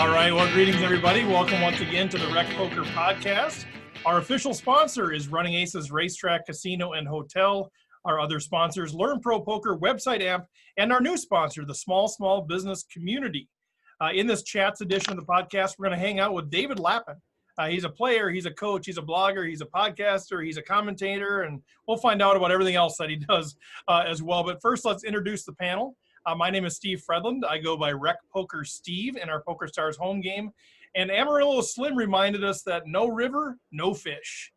All right, well, greetings, everybody. Welcome once again to the Rec Poker Podcast. Our official sponsor is Running Aces Racetrack, Casino, and Hotel. Our other sponsors, Learn Pro Poker website app, and our new sponsor, the Small Business Community. In this Chats edition of the podcast, we're going to hang out with David Lappin. He's a player, he's a coach, he's a blogger, he's a podcaster, he's a commentator, and we'll find out about everything else that he does as well. But first, let's introduce the panel. My name is Steve Fredland. I go by Rec Poker Steve in our Poker Stars home game. And Amarillo Slim reminded us that no river, no fish.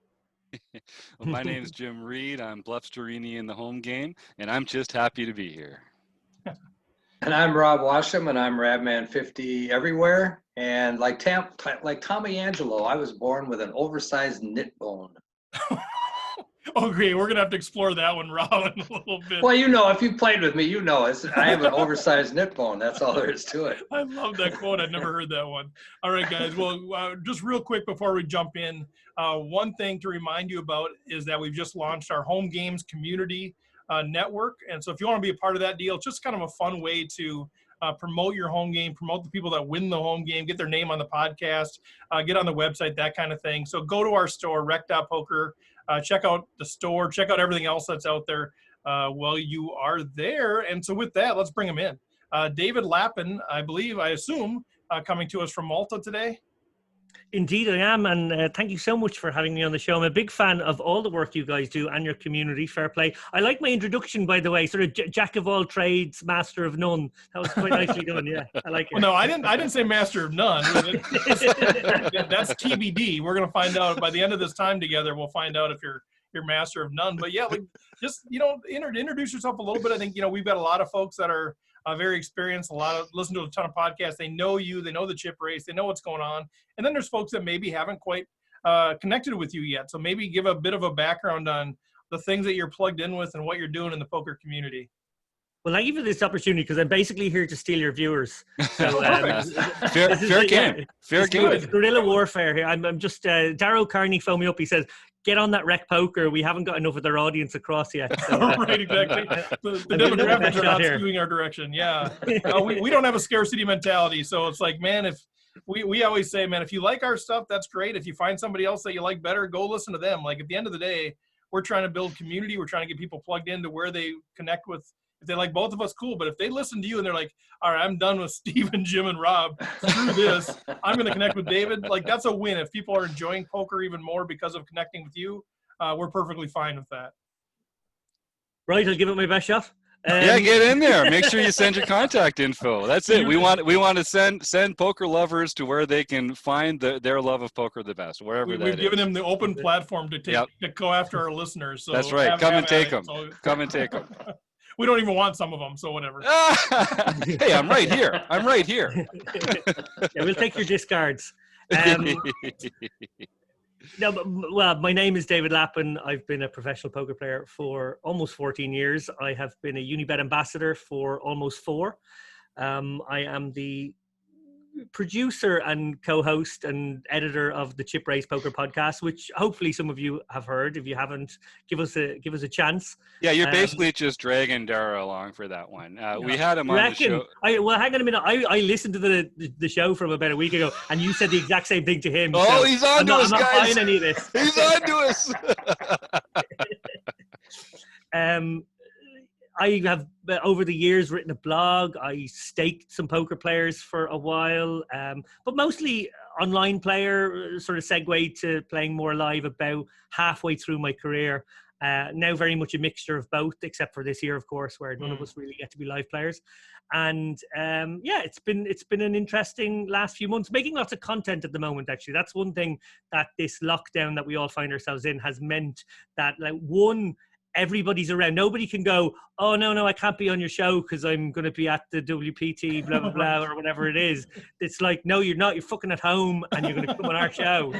Well, my name is Jim Reed. I'm Bluffsterini in the home game, and I'm just happy to be here. And I'm Rob Washam, and I'm Radman50 everywhere. And like Tommy Angelo, I was born with an oversized knit bone. Oh, great. We're going to have to explore that one, Rob, in a little bit. Well, you know, if you played with me, you know I have an oversized knit bone. That's all there is to it. I love that quote. I've never heard that one. All right, guys. Well, just real quick before we jump in, one thing to remind you about is that we've just launched our home games community network. And so if you want to be a part of that deal, it's just kind of a fun way to promote your home game, promote the people that win the home game, get their name on the podcast, get on the website, that kind of thing. So go to our store, rec.poker, check out the store, check out everything else that's out there while you are there. And so with that, let's bring him in. David Lappin, I assume, coming to us from Malta today. Indeed, I am, and thank you so much for having me on the show. I'm a big fan of all the work you guys do and your community. Fair play. I like my introduction, by the way, sort of jack of all trades, master of none. That was quite nicely done. Yeah, I like it. Well, no, I didn't say master of none. That's TBD. We're gonna find out by the end of this time together. We'll find out if you're master of none. But yeah, just introduce yourself a little bit. I think we've got a lot of folks that are very experienced, listen to a ton of podcasts. They know you, they know the chip race, they know what's going on. And then there's folks that maybe haven't quite connected with you yet. So maybe give a bit of a background on the things that you're plugged in with and what you're doing in the poker community. Well, thank you for this opportunity because I'm basically here to steal your viewers. So, fair game. Fair game. It's guerrilla warfare here. I'm just, Dara O'Kearney phoned me up. He says, get on that Rec Poker. We haven't got enough of their audience across yet. So, right, exactly. The demographics are not skewing our direction. Yeah. We don't have a scarcity mentality. So it's like, man, if we always say, man, if you like our stuff, that's great. If you find somebody else that you like better, go listen to them. Like at the end of the day, we're trying to build community. We're trying to get people plugged into where they connect with. If they like both of us, cool. But if they listen to you and they're like, all right, I'm done with Steve and Jim and Rob. Screw this. I'm going to connect with David. Like that's a win. If people are enjoying poker even more because of connecting with you, we're perfectly fine with that. Right. I'll give it my best shot. Yeah, get in there. Make sure you send your contact info. That's it. We want to send poker lovers to where they can find their love of poker the best, wherever that is. We've given them the open platform to go after our listeners. So that's right. Come and take them. Come and take them. We don't even want some of them, so whatever. Hey, I'm right here. Yeah, we'll take your discards. Well, my name is David Lappin. I've been a professional poker player for almost 14 years. I have been a Unibet ambassador for almost 4. I am the producer and co-host and editor of the Chip Race Poker podcast, which hopefully some of you have heard. If you haven't, give us a chance. Yeah, you're basically just dragging Dara along for that one. We had him on the show. Well, hang on a minute. I listened to the show from about a week ago, and you said the exact same thing to him. Oh, so he's on to us, guys. I'm not buying any of this. He's on to us. I have, over the years, written a blog. I staked some poker players for a while, but mostly online player, sort of segue to playing more live about halfway through my career. Now very much a mixture of both, except for this year, of course, where none of us really get to be live players. And it's been an interesting last few months, making lots of content at the moment, actually. That's one thing that this lockdown that we all find ourselves in has meant, that everybody's around. Nobody can go, oh, no, I can't be on your show because I'm going to be at the WPT, blah, blah, blah, or whatever it is. It's like, no, you're not. You're fucking at home and you're going to come on our show.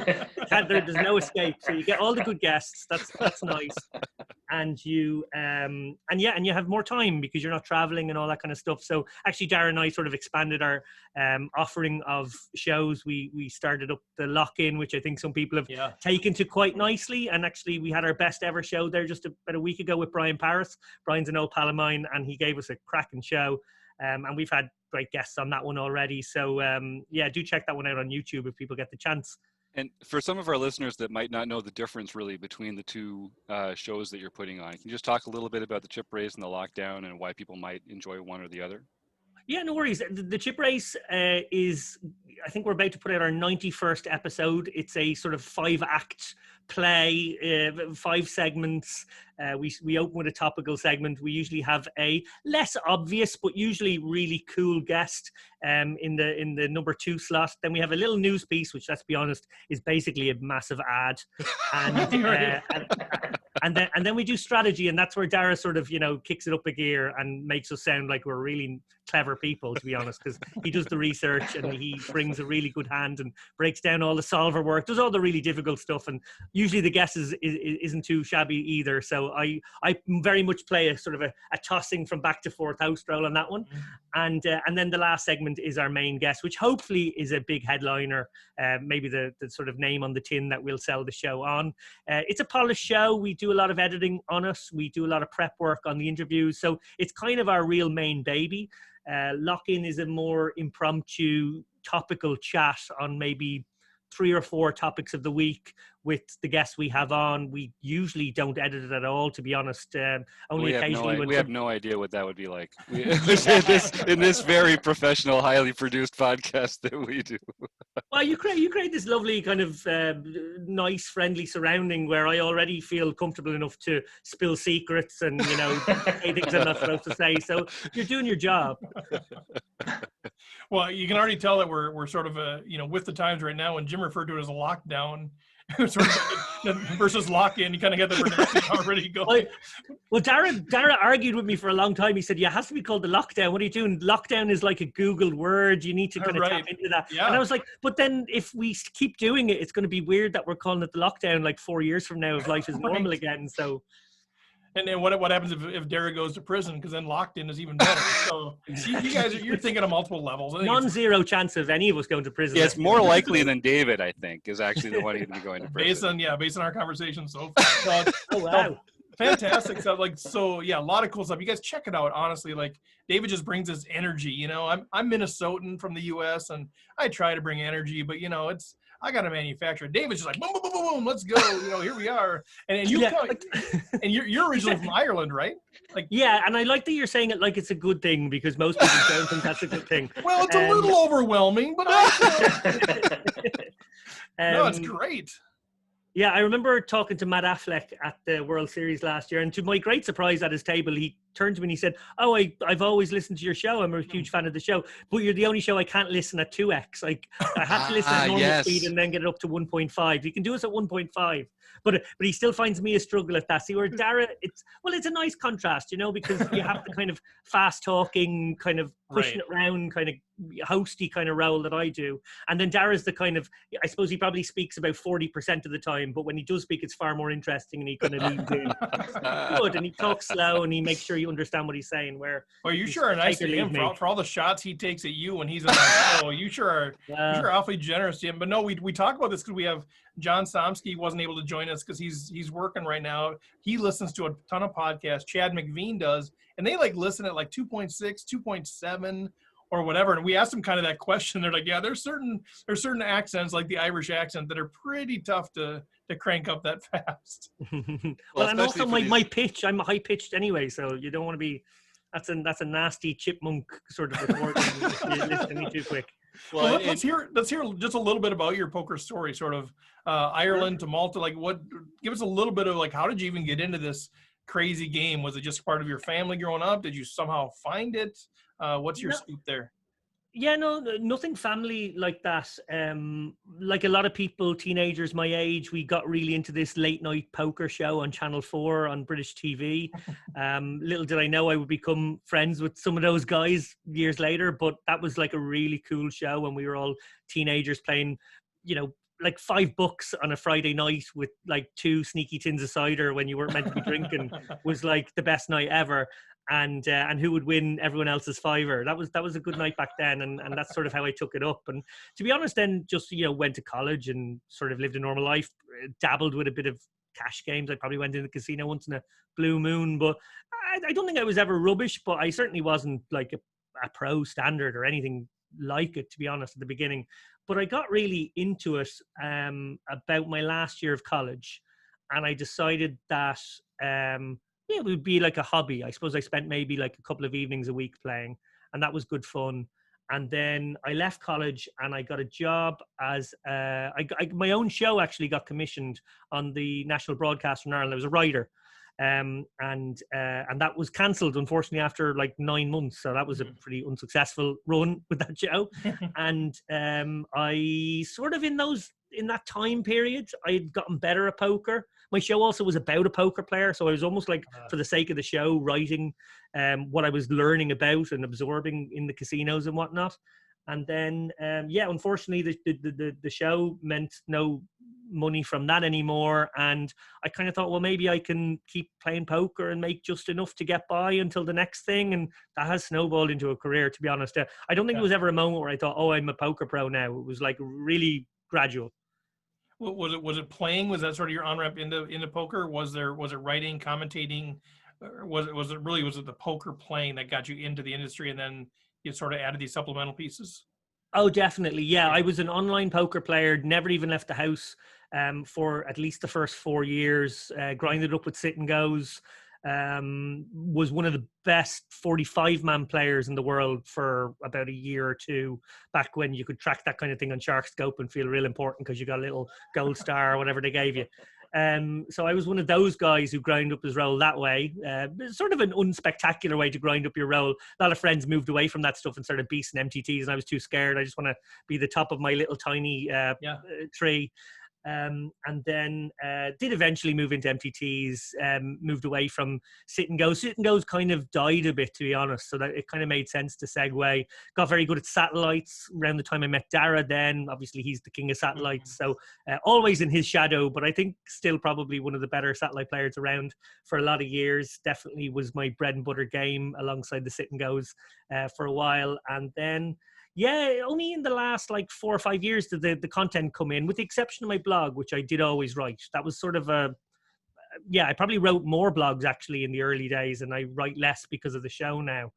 There's no escape. So you get all the good guests. That's nice. And you have more time because you're not traveling and all that kind of stuff. So actually, Dara and I sort of expanded our offering of shows. We started up the Lock-In, which I think some people have taken to quite nicely. And actually, we had our best ever show there just about a week ago with Brian Paris. Brian's an old pal of mine, and he gave us a cracking show. And we've had great guests on that one already. So yeah, do check that one out on YouTube if people get the chance. And for some of our listeners that might not know the difference really between the two shows that you're putting on, can you just talk a little bit about the chip race and the lockdown and why people might enjoy one or the other? Yeah, no worries. The chip race is, I think we're about to put out our 91st episode. It's a sort of 5-act play, 5 segments. We open with a topical segment. We usually have a less obvious, but usually really cool guest in the number 2 slot. Then we have a little news piece, which, let's be honest, is basically a massive ad. And then we do strategy, and that's where Dara sort of, kicks it up a gear and makes us sound like we're really clever people, to be honest, because he does the research and he brings a really good hand and breaks down all the solver work, does all the really difficult stuff, and usually the guess isn't too shabby either. So I very much play a sort of a tossing from back to forth house role on that one. And then the last segment is our main guest, which hopefully is a big headliner, maybe the sort of name on the tin that we'll sell the show on. It's a polished show. We do a lot of editing on it. We do a lot of prep work on the interviews. So it's kind of our real main baby. Lock-in is a more impromptu, topical chat on maybe 3 or 4 topics of the week with the guests we have on. We usually don't edit it at all, to be honest. Only occasionally. We have no idea what that would be like in this very professional, highly produced podcast that we do. Well, you create this lovely kind of nice, friendly surrounding where I already feel comfortable enough to spill secrets and say things I'm not supposed to say. So you're doing your job. Well, you can already tell that we're sort of with the times right now. When Jim referred to it as a lockdown, sort of versus lock-in, you kind of get the production already going. Well, Dara argued with me for a long time. He said, "Yeah, it has to be called the lockdown. What are you doing? Lockdown is like a Googled word. You need to kind of tap into that." Yeah. And I was like, but then if we keep doing it, it's going to be weird that we're calling it the lockdown like 4 years from now if life is normal again. So. And then what happens if Dara goes to prison? Because then locked in is even better. So you guys, you're thinking on multiple levels. Non-zero chance of any of us going to prison. Yeah, it's more likely than David, I think, is actually the one who's going to prison. Based on our conversation so far. Oh wow. Fantastic stuff. A lot of cool stuff. You guys check it out. Honestly, David just brings his energy. I'm Minnesotan from the U.S. and I try to bring energy, but I got to manufacture. David's just like boom, boom, boom, boom, boom. Let's go. Here we are. And you're originally from Ireland, right? Yeah, and I like that you're saying it like it's a good thing because most people don't think that's a good thing. Well, it's a little overwhelming, but no, it's great. Yeah, I remember talking to Matt Affleck at the World Series last year, and to my great surprise at his table, he turned to me and he said, "Oh, I've always listened to your show. I'm a huge fan of the show, but you're the only show I can't listen at 2x. I have to listen at normal speed and then get it up to 1.5. You can do us at 1.5, but he still finds me a struggle at that. See, where Dara, it's a nice contrast, because you have the kind of fast talking, kind of pushing it around, kind of hosty kind of role that I do, and then Dara's the kind of, I suppose he probably speaks about 40% of the time, but when he does speak, it's far more interesting, and he kind of leans in. Good, and he talks slow, and he makes sure you understand what he's saying. Well, you sure are nice to him for all the shots he takes at you when he's on the show. You sure are awfully generous to him. But no, we talk about this because we have John Somsky wasn't able to join us because he's working right now. He listens to a ton of podcasts. Chad McVean does, and they listen at 2.6, 2.7. Or whatever, and we asked them kind of that question. They're like, yeah, there's certain accents, like the Irish accent, that are pretty tough to crank up that fast. Well, and also my pitch, I'm high pitched anyway, so you don't want to be. That's a nasty chipmunk sort of recording if you listen to me too quick. Well, let's hear just a little bit about your poker story, sort of Ireland to Malta. Give us a little bit of how did you even get into this crazy game? Was it just part of your family growing up? Did you somehow find it? What's your scoop there? Yeah, no, nothing family like that. Like a lot of people, teenagers my age, we got really into this late night poker show on Channel 4 on British TV. Little did I know I would become friends with some of those guys years later, but that was a really cool show when we were all teenagers playing, $5 on a Friday night with 2 sneaky tins of cider when you weren't meant to be drinking was the best night ever. And who would win everyone else's fiver. That was a good night back then, and that's sort of how I took it up. And to be honest, then just went to college and sort of lived a normal life, dabbled with a bit of cash games. I probably went in the casino once in a blue moon, but I don't think I was ever rubbish, but I certainly wasn't a pro standard or anything like it, to be honest, at the beginning. But I got really into it about my last year of college, and I decided that it would be like a hobby. I suppose I spent maybe like a couple of evenings a week playing, and that was good fun. And then I left college and I got a job as my own show actually got commissioned on the national broadcaster in Ireland. I was a writer. And that was cancelled, unfortunately, after like 9 months. So that was a pretty unsuccessful run with that show. And I sort of in that time period, I had gotten better at poker. My show also was about a poker player, so I was almost like, for the sake of the show, writing what I was learning about and absorbing in the casinos and whatnot. And then, unfortunately, the show meant no money from that anymore. And I kind of thought, well, maybe I can keep playing poker and make just enough to get by until the next thing. And that has snowballed into a career, to be honest. I don't think there was ever a moment where I thought, oh, I'm a poker pro now. It was like really gradual. Was it playing? Was that sort of your on-ramp into poker? Was it writing, commentating? Or was it the poker playing that got you into the industry, and then you sort of added these supplemental pieces? Oh, definitely. Yeah, I was an online poker player, never even left the house for at least the first 4 years, grinded up with sit and goes, was one of the best 45-man players in the world for about a year or two, back when you could track that kind of thing on Shark Scope and feel real important because you got a little gold star or whatever they gave you. So I was one of those guys who grind up his roll that way. Sort of an unspectacular way to grind up your roll. A lot of friends moved away from that stuff and started beasting MTTs, and I was too scared. I just want to be the top of my little tiny tree. And then did eventually move into MTTs, moved away from sit and go. Sit and go's kind of died a bit, to be honest, so that it kind of made sense to segue. Got very good at satellites around the time I met Dara then. Obviously, he's the king of satellites, so always in his shadow, but I think still probably one of the better satellite players around for a lot of years. Definitely was my bread and butter game alongside the sit and go's for a while. And then only in the last like 4 or 5 years did the content come in, with the exception of my blog, which I did always write. That was sort of I probably wrote more blogs actually in the early days, and I write less because of the show now.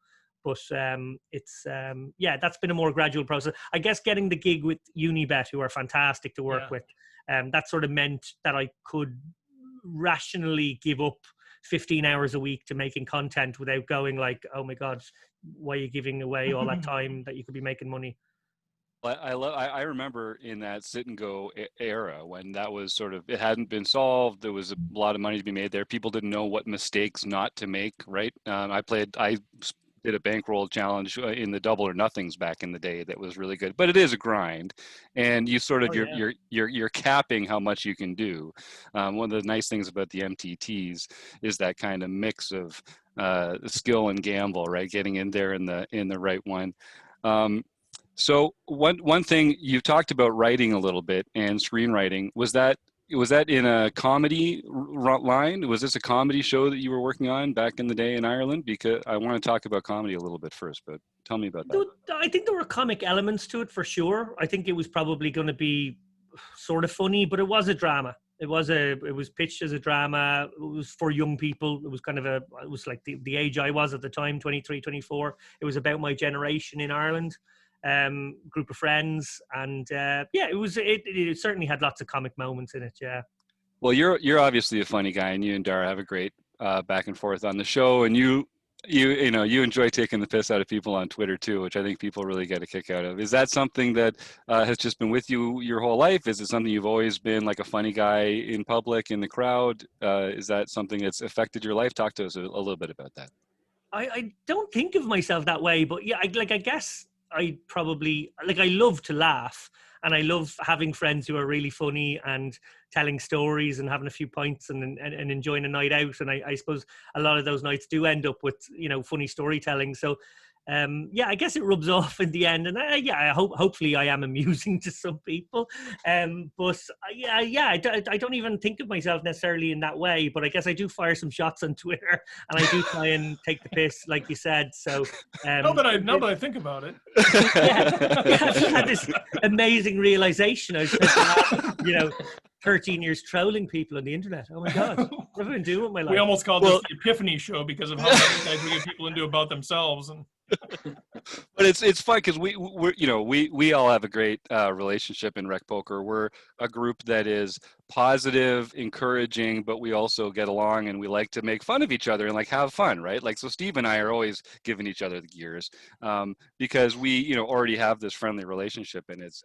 But that's been a more gradual process. I guess getting the gig with Unibet, who are fantastic to work with, that sort of meant that I could rationally give up 15 hours a week to making content without going like, oh my God, why are you giving away all that time that you could be making money? I remember in that sit and go era when that was sort of, it hadn't been solved. There was a lot of money to be made there. People didn't know what mistakes not to make, right? I did a bankroll challenge in the double or nothings back in the day that was really good, but it is a grind, and you sort of you're capping how much you can do. One of the nice things about the MTTs is that kind of mix of skill and gamble, right? Getting in there in the right one. So one thing you talked about writing a little bit and screenwriting, was that in a comedy line? Was this a comedy show that you were working on back in the day in Ireland? Because I want to talk about comedy a little bit first, but tell me about that. I think there were comic elements to it for sure. I think it was probably going to be sort of funny, but it was a drama. It was pitched as a drama. It was for young people. It was kind of it was like the age I was at the time, 23, 24. It was about my generation in Ireland. Group of friends, and it certainly had lots of comic moments in it. Yeah. Well, you're obviously a funny guy, and you and Dara have a great back and forth on the show, and you enjoy taking the piss out of people on Twitter too, which I think people really get a kick out of. Is that something that has just been with you your whole life? Is it something you've always been like a funny guy in public, in the crowd? Is that something that's affected your life? Talk to us a little bit about that. I don't think of myself that way, but yeah, I guess I probably I love to laugh, and I love having friends who are really funny and telling stories and having a few pints and enjoying a night out. And I suppose a lot of those nights do end up with, funny storytelling. So I guess it rubs off in the end, and hopefully I am amusing to some people. But I don't even think of myself necessarily in that way. But I guess I do fire some shots on Twitter, and I do try and take the piss, like you said. So now that I think about it, I had this amazing realization. I spent 13 years trolling people on the internet. Oh my God, what have I been doing with my life? We almost called this the Epiphany Show because of how many guys we get people into about themselves. And But it's fun because we all have a great relationship in Rec Poker. We're a group that is positive, encouraging, but we also get along and we like to make fun of each other and like have fun, right? Like, so Steve and I are always giving each other the gears because we already have this friendly relationship, and it's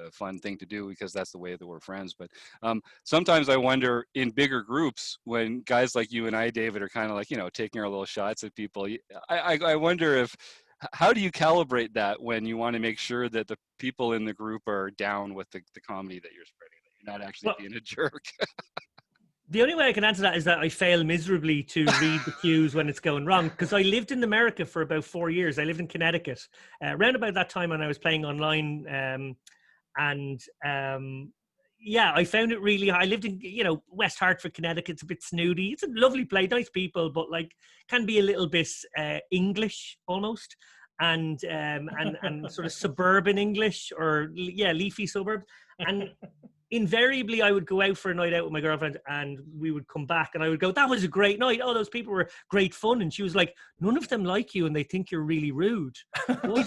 a fun thing to do because that's the way that we're friends. But sometimes I wonder in bigger groups when guys like you and I, David, are kind of like taking our little shots at people. I wonder if. How do you calibrate that when you want to make sure that the people in the group are down with the comedy that you're spreading, that you're not actually being a jerk? The only way I can answer that is that I fail miserably to read the cues when it's going wrong, because I lived in America for about 4 years. I lived in Connecticut. Around about that time when I was playing online, yeah, I found it really hard. I lived in, West Hartford, Connecticut. It's a bit snooty. It's a lovely place, nice people, but like can be a little bit English almost, and sort of suburban English, or leafy suburbs. And invariably I would go out for a night out with my girlfriend and we would come back and I would go, that was a great night. Oh, those people were great fun. And she was like, none of them like you and they think you're really rude. Why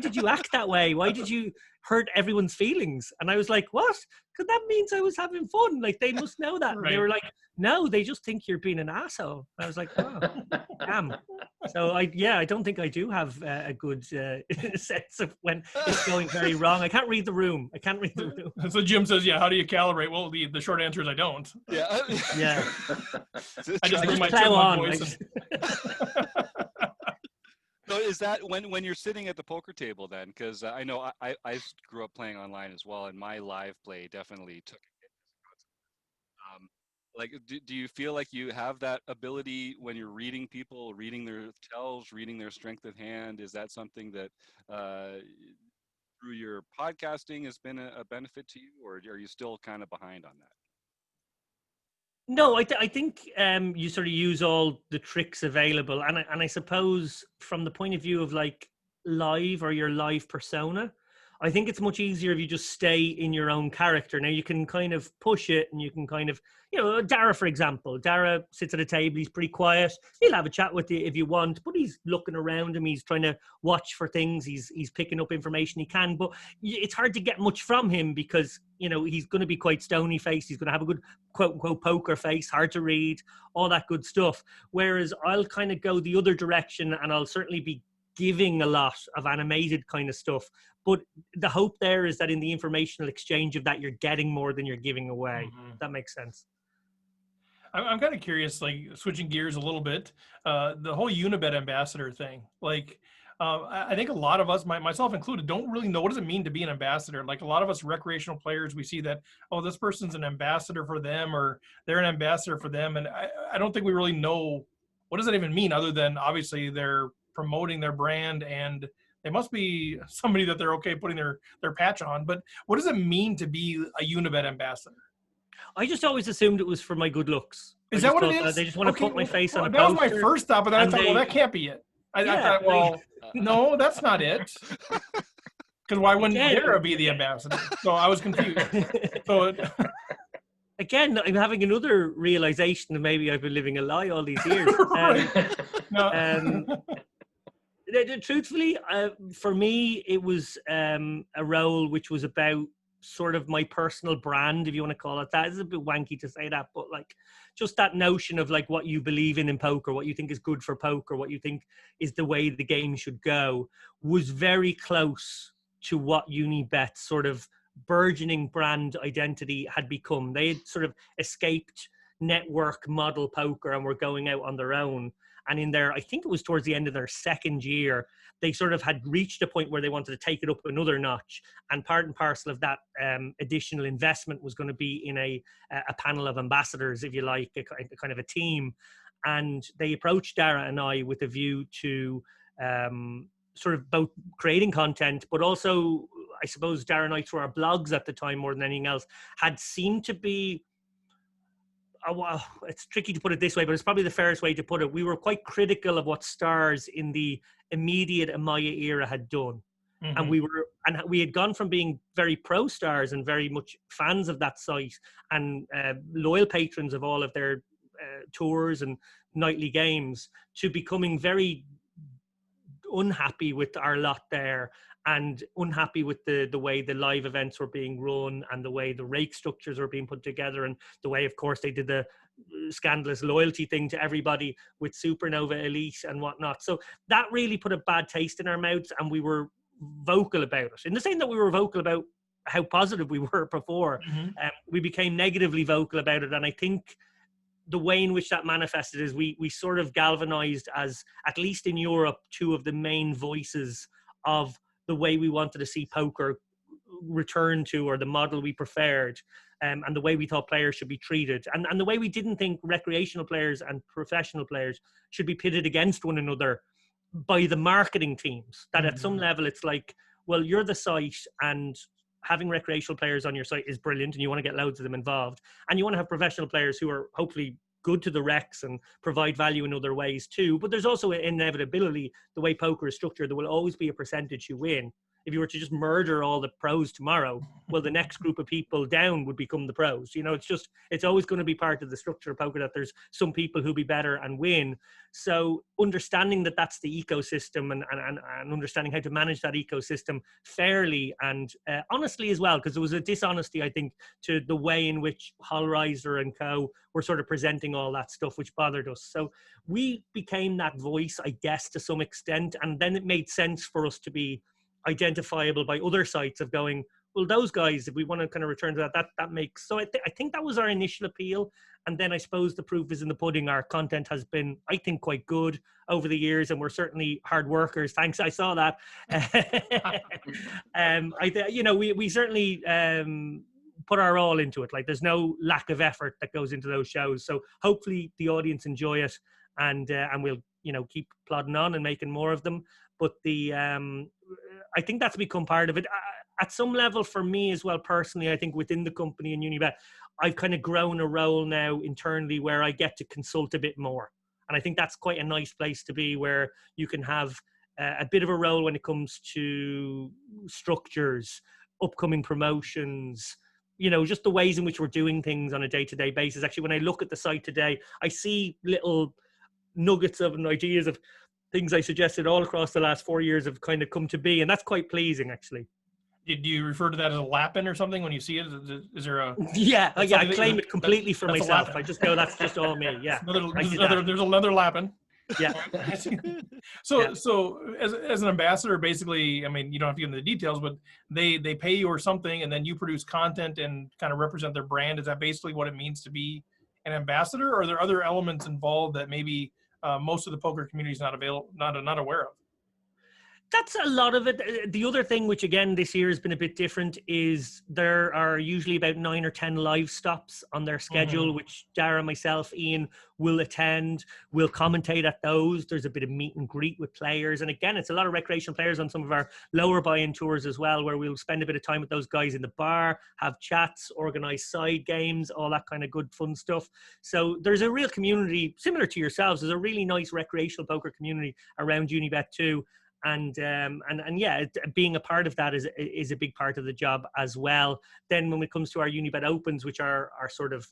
did you act that way? Why did you hurt everyone's feelings? And I was like, what? Because that means I was having fun. Like, they must know that. Right. And they were like, no, they just think you're being an asshole. And I was like, oh, damn. So I don't think I do have a good sense of when it's going very wrong. I can't read the room. So Jim says, yeah, how do you calibrate? Well, the short answer is I don't. Yeah. Yeah. I just bring my plow on. Voice. So is that when you're sitting at the poker table then? Because I know I grew up playing online as well, and my live play definitely took it. Like, do you feel like you have that ability when you're reading people, reading their tells, reading their strength of hand? Is that something that through your podcasting has been a benefit to you, or are you still kind of behind on that? No, I think you sort of use all the tricks available, and I suppose from the point of view of like live or your live persona, I think it's much easier if you just stay in your own character. Now you can kind of push it, and you can kind of, Dara, for example. Dara sits at a table, he's pretty quiet. He'll have a chat with you if you want, but he's looking around him, he's trying to watch for things, he's picking up information he can, but it's hard to get much from him because, he's going to be quite stony faced, he's going to have a good quote unquote poker face, hard to read, all that good stuff. Whereas I'll kind of go the other direction, and I'll certainly be giving a lot of animated kind of stuff, but the hope there is that in the informational exchange of that, you're getting more than you're giving away. Mm-hmm. That makes sense. I'm kind of curious, like switching gears a little bit, the whole Unibet ambassador thing. Like, I think a lot of us, myself included, don't really know what does it mean to be an ambassador. Like a lot of us recreational players, we see that, oh, this person's an ambassador for them, or they're an ambassador for them. And I don't think we really know what does that even mean, other than obviously they're promoting their brand and they must be somebody that they're okay putting their patch on. But what does it mean to be a Unibet ambassador? I just always assumed it was for my good looks. Is that what it is? They just want to put my face on a poster. That was my first thought, but then I thought, well, that can't be it. I thought, well, no, that's not it. Because why wouldn't Dara be the ambassador? So I was confused. Again, I'm having another realization that maybe I've been living a lie all these years. Truthfully, for me, it was a role which was about sort of my personal brand, if you want to call it that. It's a bit wanky to say that, but like just that notion of like what you believe in poker, what you think is good for poker, what you think is the way the game should go, was very close to what Unibet sort of burgeoning brand identity had become. They had sort of escaped network model poker and were going out on their own. And in their, I think it was towards the end of their second year, they sort of had reached a point where they wanted to take it up another notch. And part and parcel of that additional investment was going to be in a panel of ambassadors, if you like, a kind of a team. And they approached Dara and I with a view to sort of both creating content, but also, I suppose, Dara and I, through our blogs at the time more than anything else, had seemed to be, well, it's tricky to put it this way, but it's probably the fairest way to put it. We were quite critical of what stars in the immediate Amaya era had done. Mm-hmm. And we had gone from being very pro stars and very much fans of that site and loyal patrons of all of their tours and nightly games, to becoming very unhappy with our lot there, and unhappy with the way the live events were being run and the way the rake structures were being put together, and the way, of course, they did the scandalous loyalty thing to everybody with Supernova Elite and whatnot. So that really put a bad taste in our mouths, and we were vocal about it. In the same that we were vocal about how positive we were before, we became negatively vocal about it. And I think the way in which that manifested is we sort of galvanized, as at least in Europe, two of the main voices of the way we wanted to see poker return to, or the model we preferred, and the way we thought players should be treated, and the way we didn't think recreational players and professional players should be pitted against one another by the marketing teams. That at some level it's like, well, you're the site, and having recreational players on your site is brilliant, and you want to get loads of them involved, and you want to have professional players who are hopefully good to the recs and provide value in other ways too. But there's also an inevitability, the way poker is structured, there will always be a percentage who win. If you were to just murder all the pros tomorrow, well, the next group of people down would become the pros. You know, it's always going to be part of the structure of poker that there's some people who'll be better and win. So understanding that that's the ecosystem, and understanding how to manage that ecosystem fairly and honestly as well, because there was a dishonesty, I think, to the way in which Hallreiser and co were sort of presenting all that stuff, which bothered us. So we became that voice, I guess, to some extent. And then it made sense for us to be identifiable by other sites of going, well, those guys, if we want to kind of return to that makes, so I think that was our initial appeal. And then I suppose the proof is in the pudding. Our content has been, I think, quite good over the years, and we're certainly hard workers. Thanks, I saw that. We certainly put our all into it. Like, there's no lack of effort that goes into those shows. So hopefully the audience enjoy it, and we'll keep plodding on and making more of them. But I think that's become part of it. At some level for me as well, personally, I think within the company in Unibet, I've kind of grown a role now internally where I get to consult a bit more. And I think that's quite a nice place to be, where you can have a bit of a role when it comes to structures, upcoming promotions, just the ways in which we're doing things on a day-to-day basis. Actually, when I look at the site today, I see little nuggets of ideas of things I suggested all across the last 4 years have kind of come to be, and that's quite pleasing, actually. Did you refer to that as a Lappin or something when you see it? Is there a... Yeah, I claim it completely for myself. I just go, that's just all me, yeah. There's another Lappin. Yeah. So as an ambassador, basically, I mean, you don't have to get into the details, but they pay you or something, and then you produce content and kind of represent their brand. Is that basically what it means to be an ambassador, or are there other elements involved that maybe most of the poker community is not aware of? That's a lot of it. The other thing, which again this year has been a bit different, is there are usually about 9 or 10 live stops on their schedule, which Dara, myself, Ian will attend. We'll commentate at those. There's a bit of meet and greet with players. And again, it's a lot of recreational players on some of our lower buy-in tours as well, where we'll spend a bit of time with those guys in the bar, have chats, organize side games, all that kind of good fun stuff. So there's a real community, similar to yourselves. There's a really nice recreational poker community around Unibet too. And yeah, being a part of that is a big part of the job as well. Then when it comes to our Unibet Opens, which are our sort of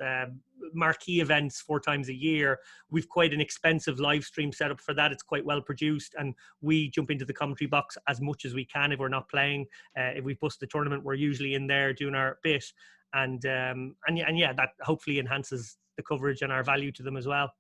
marquee events 4 times a year, we've quite an expensive live stream set up for that. It's quite well produced, and we jump into the commentary box as much as we can if we're not playing. If we bust the tournament, we're usually in there doing our bit, and yeah, that hopefully enhances the coverage and our value to them as well.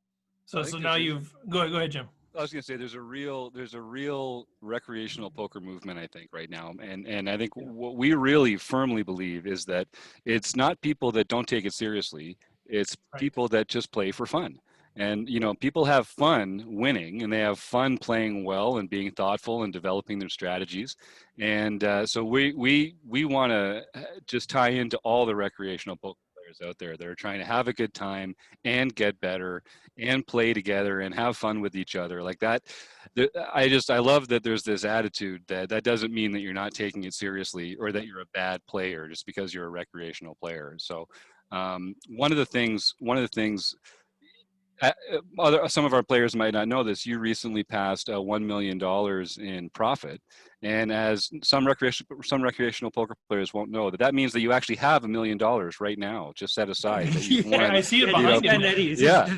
So now you've go ahead, Jim. I was going to say there's a real recreational poker movement, I think, right now. And I think what we really firmly believe is that it's not people that don't take it seriously. It's people that just play for fun. And, people have fun winning, and they have fun playing well and being thoughtful and developing their strategies. And so we want to just tie into all the recreational poker out there that are trying to have a good time and get better and play together and have fun with each other like that. I love that there's this attitude that doesn't mean that you're not taking it seriously or that you're a bad player just because you're a recreational player. So one of the things some of our players might not know this, you recently passed $1 million in profit. And as some recreational poker players won't know, that means that you actually have $1 million right now, just set aside. That I see it behind you. Yeah.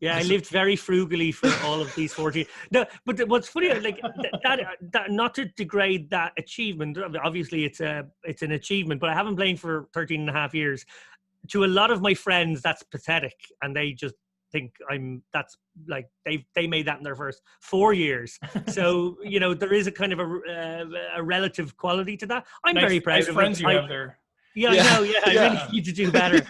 Yeah, I lived very frugally for all of these 14. No, but what's funny, like that, not to degrade that achievement. Obviously, it's an achievement, but I haven't played for 13 and a half years. To a lot of my friends, that's pathetic, and they just think that's like they made that in their first 4 years. So there is a kind of a relative quality to that. I'm very proud of friends it. you have there. Yeah, Yeah. I know. Yeah, I Yeah. really need to do better.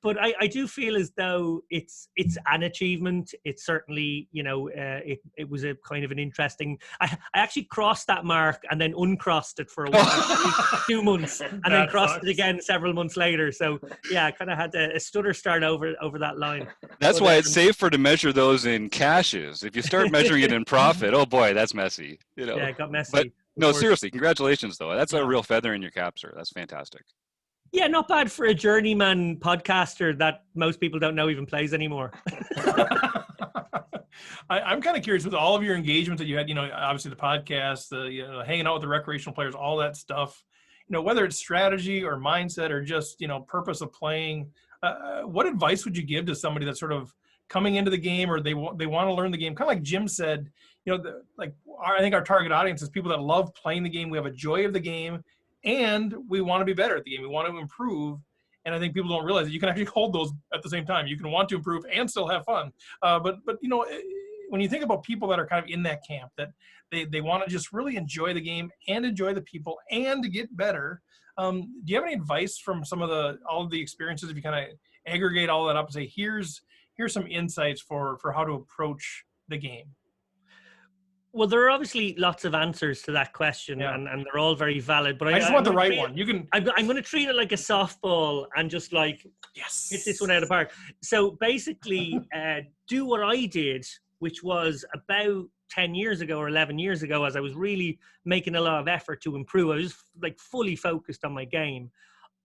But I do feel as though it's an achievement. It's certainly, it was a kind of an interesting. I actually crossed that mark and then uncrossed it for a while, 2 months, and then That crossed sucks. it again several months later. So yeah, I kind of had a stutter start over that line. That's But, why it's safer to measure those in cashes. If you start measuring it in profit, oh boy, that's messy. Yeah, it got messy. But no, seriously, congratulations though. That's a real feather in your cap, sir. That's fantastic. Yeah, not bad for a journeyman podcaster that most people don't know even plays anymore. I'm kind of curious with all of your engagement that you had, obviously the podcast, the hanging out with the recreational players, all that stuff, whether it's strategy or mindset or just, purpose of playing, what advice would you give to somebody that's sort of coming into the game or they want to learn the game? Kind of like Jim said, I think our target audience is people that love playing the game. We have a joy of the game and we want to be better at the game. We want to improve. And I think people don't realize that you can actually hold those at the same time. You can want to improve and still have fun. But when you think about people that are kind of in that camp, that they want to just really enjoy the game and enjoy the people and to get better, do you have any advice from all of the experiences, if you kind of aggregate all that up and say, here's some insights for how to approach the game? Well, there are obviously lots of answers to that question, and they're all very valid. But I just want the right one. You can. I'm going to treat it like a softball and just like hit this one out of the park. So basically, do what I did, which was about 10 years ago or 11 years ago, as I was really making a lot of effort to improve. I was like fully focused on my game.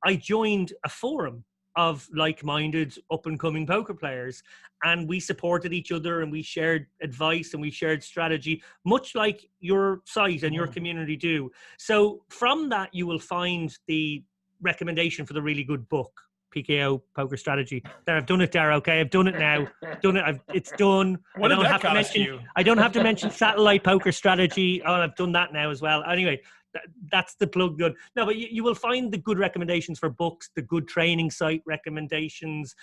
I joined a forum of like-minded up-and-coming poker players, and we supported each other and we shared advice and we shared strategy, much like your site and your community do. So from that, you will find the recommendation for the really good book, PKO Poker Strategy. There, I've done it, Dara. Okay, I've done it now. It's done. What did that cost you? I don't have to mention Satellite Poker Strategy. Oh, I've done that now as well. Anyway, that's the plug done. No, but you will find the good recommendations for books, the good training site recommendations.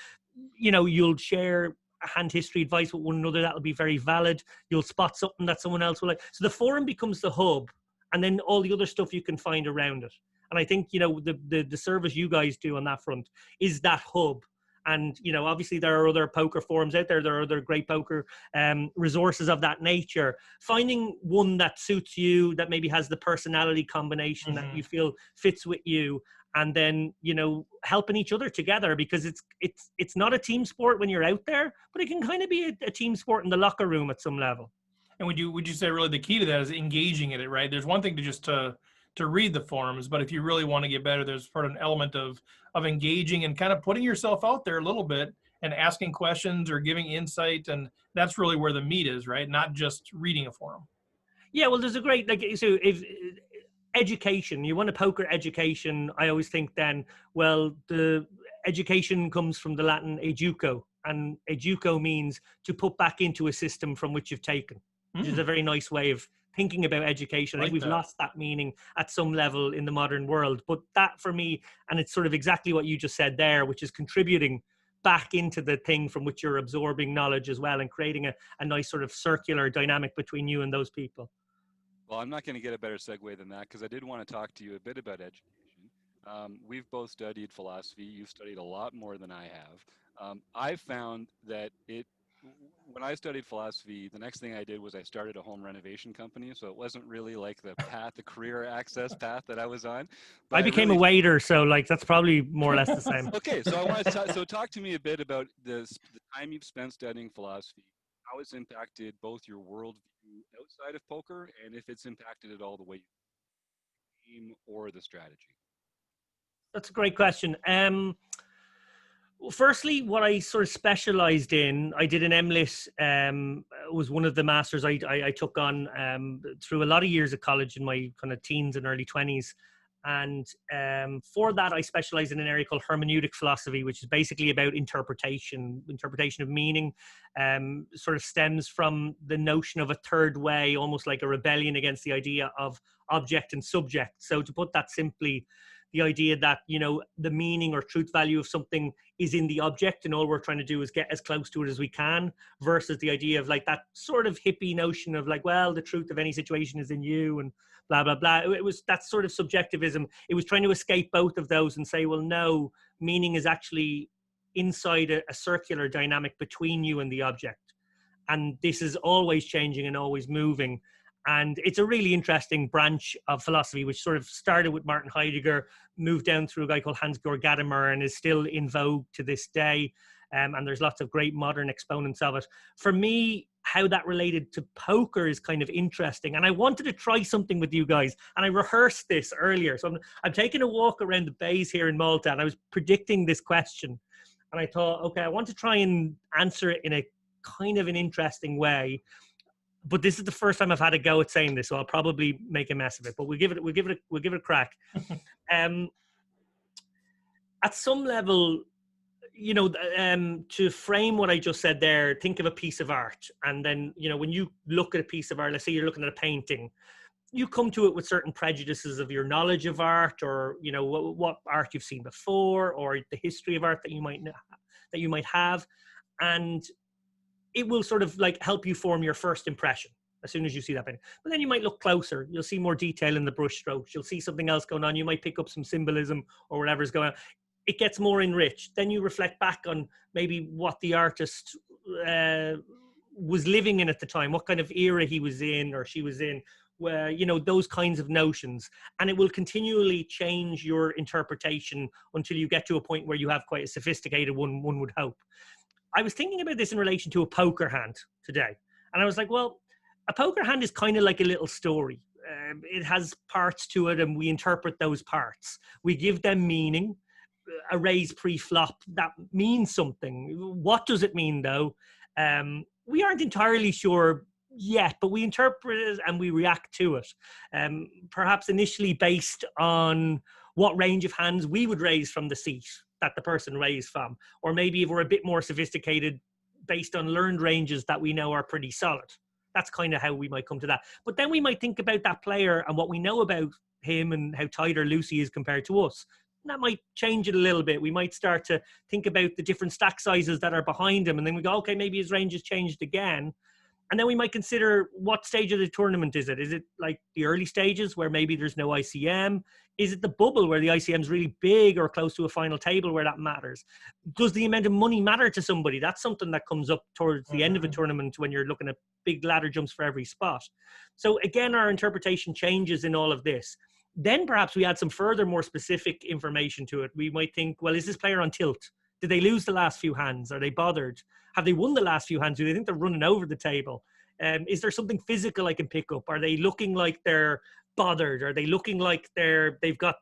You'll share hand history advice with one another. That'll be very valid. You'll spot something that someone else will like. So the forum becomes the hub, and then all the other stuff you can find around it. And I think, the service you guys do on that front is that hub. And, obviously there are other poker forums out there. There are other great poker resources of that nature. Finding one that suits you, that maybe has the personality combination that you feel fits with you. And then, helping each other together, because it's not a team sport when you're out there, but it can kind of be a team sport in the locker room at some level. And would you say really the key to that is engaging in it, right? There's one thing to just to read the forums, but if you really want to get better, there's part of an element of engaging and kind of putting yourself out there a little bit and asking questions or giving insight. And that's really where the meat is, right? Not just reading a forum. Yeah, well, there's a great, so if education, you want a poker education, I always think then, well, the education comes from the Latin educo, and educo means to put back into a system from which you've taken, which is a very nice way of thinking about education. I think we've lost that meaning at some level in the modern world. But that for me, and it's sort of exactly what you just said there, which is contributing back into the thing from which you're absorbing knowledge as well, and creating a nice sort of circular dynamic between you and those people. Well, I'm not going to get a better segue than that, because I did want to talk to you a bit about education. We've both studied philosophy. You've studied a lot more than I have. I found that when I studied philosophy, the next thing I did was I started a home renovation company. So it wasn't really like the career access path that I was on. But I became a waiter, so that's probably more or less the same. Okay, so I want to talk to me a bit about the time you've spent studying philosophy, how it's impacted both your worldview outside of poker, and if it's impacted at all the way you game or the strategy. That's a great question. Well, firstly, what I sort of specialized in, I did an MLIT, was one of the masters I took on through a lot of years of college in my kind of teens and early 20s. And for that, I specialize in an area called hermeneutic philosophy, which is basically about interpretation of meaning. Sort of stems from the notion of a third way, almost like a rebellion against the idea of object and subject. So to put that simply, the idea that, you know, the meaning or truth value of something is in the object, and all we're trying to do is get as close to it as we can, versus the idea of like that sort of hippie notion of like, well, the truth of any situation is in you and blah, blah, blah. It was that sort of subjectivism. It was trying to escape both of those and say, well, no, meaning is actually inside a circular dynamic between you and the object. And this is always changing and always moving. And it's a really interesting branch of philosophy, which sort of started with Martin Heidegger, moved down through a guy called Hans-Georg Gadamer, and is still in vogue to this day. And there's lots of great modern exponents of it. For me, how that related to poker is kind of interesting. And I wanted to try something with you guys. And I rehearsed this earlier. So I'm taking a walk around the bays here in Malta, and I was predicting this question. And I thought, okay, I want to try and answer it in a kind of an interesting way. But this is the first time I've had a go at saying this, so I'll probably make a mess of it. But we'll give it a crack. At some level, you know, to frame what I just said there, think of a piece of art, and then, you know, when you look at a piece of art, let's say you're looking at a painting, you come to it with certain prejudices of your knowledge of art, or, you know, what art you've seen before, or the history of art that you might have, and it will sort of like help you form your first impression as soon as you see that painting. But then you might look closer. You'll see more detail in the brush strokes. You'll see something else going on. You might pick up some symbolism or whatever's going on. It gets more enriched. Then you reflect back on maybe what the artist was living in at the time, what kind of era he was in or she was in, where, you know, those kinds of notions. And it will continually change your interpretation until you get to a point where you have quite a sophisticated one would hope. I was thinking about this in relation to a poker hand today. And I was like, well, a poker hand is kind of like a little story. It has parts to it, and we interpret those parts. We give them meaning. A raise pre-flop, that means something. What does it mean, though? We aren't entirely sure yet, but we interpret it and we react to it. Perhaps initially based on what range of hands we would raise from the seat that the person raised from, or maybe if we're a bit more sophisticated, based on learned ranges that we know are pretty solid. That's kind of how we might come to that. But then we might think about that player and what we know about him and how tight or loose he is compared to us. And that might change it a little bit. We might start to think about the different stack sizes that are behind him, and then we go, okay, maybe his range has changed again. And then we might consider, what stage of the tournament is it? Is it like the early stages where maybe there's no ICM? Is it the bubble where the ICM is really big, or close to a final table where that matters? Does the amount of money matter to somebody? That's something that comes up towards the end of a tournament when you're looking at big ladder jumps for every spot. So again, our interpretation changes in all of this. Then perhaps we add some further, more specific information to it. We might think, well, is this player on tilt? Did they lose the last few hands? Are they bothered? Have they won the last few hands? Do they think they're running over the table? Is there something physical I can pick up? Are they looking like they're bothered? Are they looking like they've got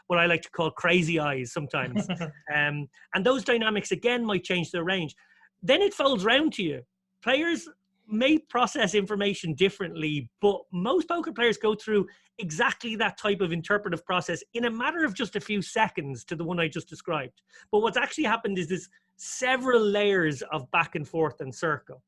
what I like to call crazy eyes sometimes? And those dynamics, again, might change their range. Then it folds round to you. Players may process information differently, but most poker players go through exactly that type of interpretive process in a matter of just a few seconds to the one I just described. But what's actually happened is there's several layers of back and forth and circle.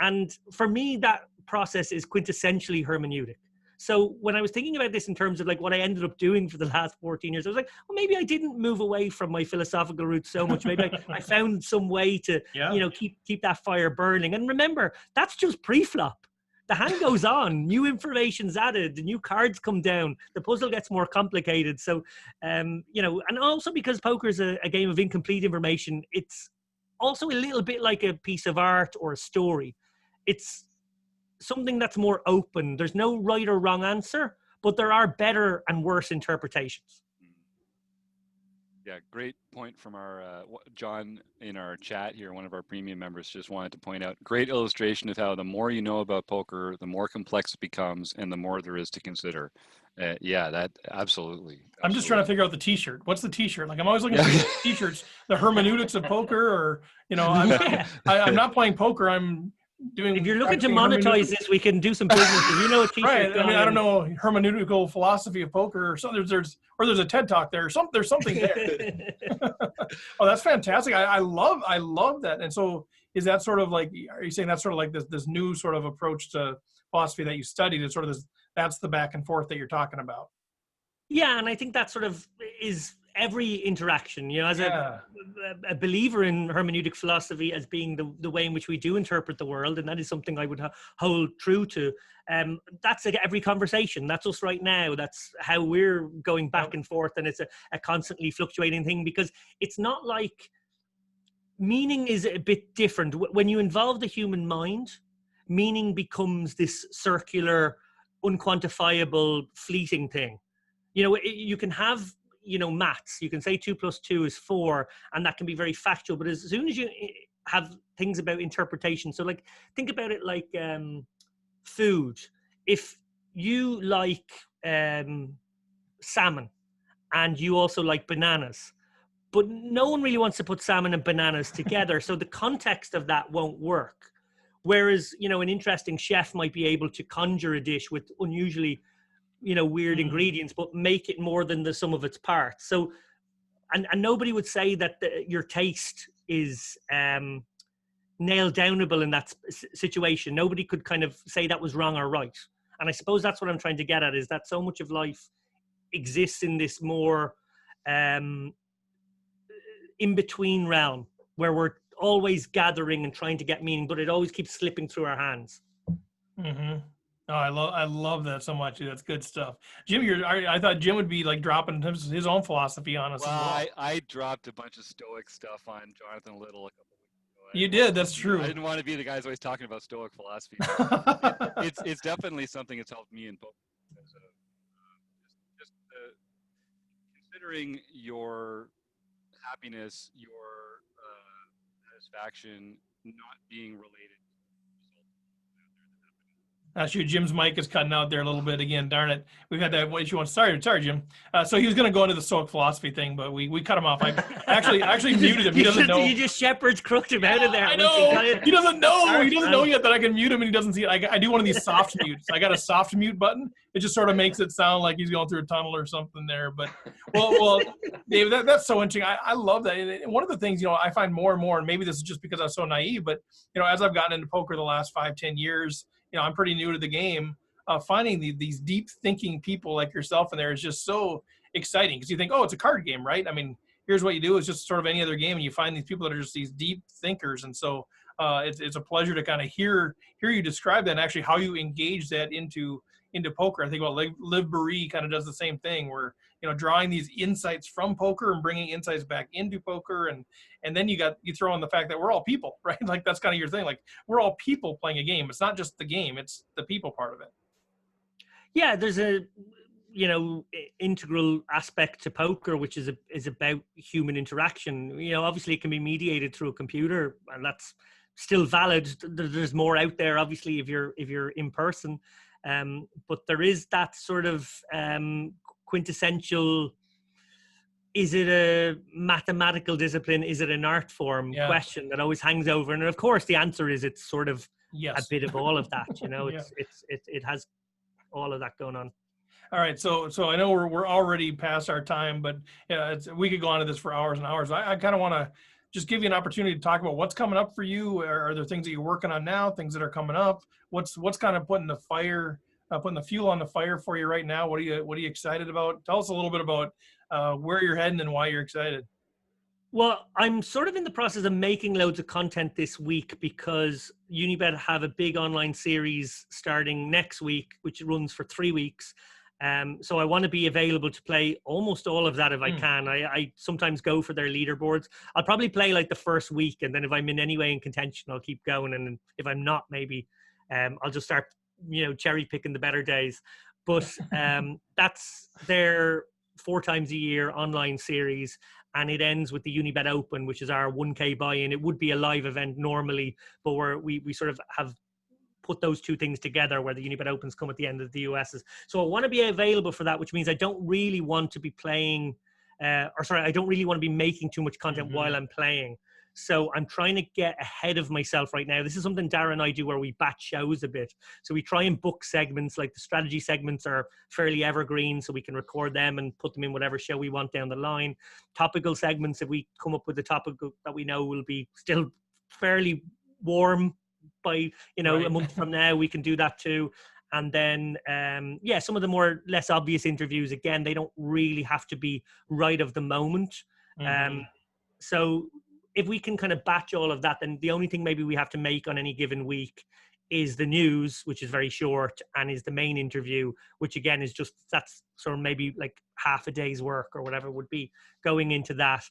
And for me, that process is quintessentially hermeneutic. So when I was thinking about this in terms of like what I ended up doing for the last 14 years, I was like, well, maybe I didn't move away from my philosophical roots so much. Maybe I found some way to, you know, keep that fire burning. And remember, that's just pre-flop. The hand goes on, new information's added, the new cards come down, the puzzle gets more complicated. So, you know, and also because poker is a game of incomplete information, it's also a little bit like a piece of art or a story. It's something that's more open. There's no right or wrong answer, but there are better and worse interpretations. Yeah, great point from our John in our chat here. One of our premium members just wanted to point out, great illustration of how the more you know about poker, the more complex it becomes and the more there is to consider. Yeah, that absolutely. I'm just trying to figure out the t-shirt. What's the t-shirt? Like, I'm always looking at t-shirts, the hermeneutics of poker, or, you know, I'm not playing poker. I'm doing. If you're looking to practicing monetize this, we can do some business. If you know a t-shirt right. I mean, guy I don't know hermeneutical philosophy of poker or something. There's a TED talk there. There's something there. Oh, that's fantastic. I love that. And so is that sort of like, are you saying that's sort of like this new sort of approach to philosophy that you studied? It's sort of this, that's the back and forth that you're talking about. Yeah, and I think that sort of is every interaction, you know, as Yeah. a believer in hermeneutic philosophy as being the way in which we do interpret the world, and that is something I would hold true to. That's like every conversation. That's us right now. That's how we're going back and forth, and it's a constantly fluctuating thing, because it's not like meaning is a bit different. When you involve the human mind, meaning becomes this circular, unquantifiable, fleeting thing. You know, you can have, you know, maths. You can say 2 + 2 is 4, and that can be very factual. But as soon as you have things about interpretation, so like think about it like food. If you like salmon and you also like bananas, but no one really wants to put salmon and bananas together, so the context of that won't work. Whereas, you know, an interesting chef might be able to conjure a dish with unusually, you know, weird ingredients, but make it more than the sum of its parts. So, and nobody would say that your taste is nailed downable in that situation. Nobody could kind of say that was wrong or right. And I suppose that's what I'm trying to get at, is that so much of life exists in this more in-between realm where we're always gathering and trying to get meaning, but it always keeps slipping through our hands. Mm-hmm. Oh, I love that so much. That's good stuff. Jim, I thought Jim would be like dropping his own philosophy on us. Well, I dropped a bunch of Stoic stuff on Jonathan Little a couple weeks ago. You did. That's true. I didn't want to be the guy who's always talking about Stoic philosophy. It's definitely something that's helped me in poker. Just considering your happiness, your satisfaction not being related. Shoot, Jim's mic is cutting out there a little bit again. Darn it. We've had that issue once. Sorry, Jim. So he was going to go into the Stoic philosophy thing, but we cut him off. I actually muted him. He doesn't know. You just shepherd's crooked him out of there. I know. He doesn't know. He doesn't know yet that I can mute him, and he doesn't see it. I do one of these soft mutes. I got a soft mute button. It just sort of makes it sound like he's going through a tunnel or something there. But well, Dave, that's so interesting. I love that. And one of the things, you know, I find more and more, and maybe this is just because I'm so naive, but you know, as I've gotten into poker the last 5-10 years, you know, I'm pretty new to the game. Finding these deep thinking people like yourself in there is just so exciting, because you think, oh, it's a card game, right? I mean, here's what you do. It's just sort of any other game, and you find these people that are just these deep thinkers. And so it's a pleasure to kind of hear you describe that, and actually how you engage that into poker. I think about Liv Boeree kind of does the same thing, where, you know, drawing these insights from poker and bringing insights back into poker. And then you throw in the fact that we're all people, right? Like that's kind of your thing. Like we're all people playing a game. It's not just the game, it's the people part of it. Yeah, there's a, you know, integral aspect to poker, which is about human interaction. You know, obviously it can be mediated through a computer, and that's still valid. There's more out there, obviously, if you're in person. But there is that sort of quintessential, is it a mathematical discipline, is it an art form question that always hangs over. And of course the answer is it's sort of a bit of all of that, you know. It has all of that going on. All right, so I know we're already past our time, but we could go on to this for hours and hours. I kind of want to just give you an opportunity to talk about what's coming up for you. Are there things that you're working on now, things that are coming up? What's kind of putting the fuel on the fire for you right now? What are you excited about? Tell us a little bit about where you're heading and why you're excited. Well, I'm sort of in the process of making loads of content this week, because Unibet have a big online series starting next week, which runs for 3 weeks. So I want to be available to play almost all of that if I can. I sometimes go for their leaderboards. I'll probably play like the first week, and then if I'm in any way in contention, I'll keep going. And if I'm not, maybe I'll just start, you know, cherry picking the better days. But that's their 4 times a year online series, and it ends with the Unibet Open, which is our 1K buy-in. It would be a live event normally, but we sort of have put those two things together, where the Unibet Opens come at the end of the US's. So I want to be available for that, which means I don't really want to be playing, I don't really want to be making too much content while I'm playing. So I'm trying to get ahead of myself right now. This is something Dara and I do where we batch shows a bit. So we try and book segments, like the strategy segments are fairly evergreen, so we can record them and put them in whatever show we want down the line. Topical segments, if we come up with a topic that we know will be still fairly warm by, a month from now, we can do that too. And then, some of the less obvious interviews, again, they don't really have to be right of the moment. So if we can kind of batch all of that, then the only thing maybe we have to make on any given week is the news, which is very short, and is the main interview, which again is that's sort of maybe like half a day's work or whatever would be going into that.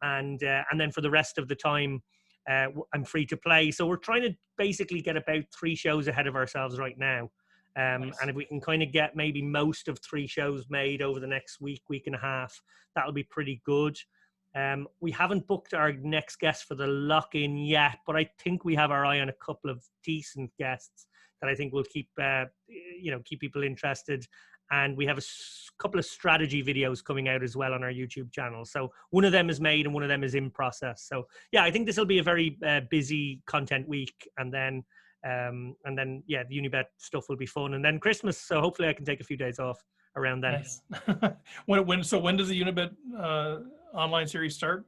And then for the rest of the time, I'm free to play. So we're trying to basically get about 3 shows ahead of ourselves right now. Nice. And if we can kind of get maybe most of 3 shows made over the next week and a half, that'll be pretty good. We haven't booked our next guest for the lock-in yet, but I think we have our eye on a couple of decent guests that I think will keep people interested. And we have a couple of strategy videos coming out as well on our YouTube channel. So one of them is made and one of them is in process. So yeah, I think this will be a very busy content week. And then the Unibet stuff will be fun. And then Christmas. So hopefully I can take a few days off around then. Nice. When does the Unibet online series start?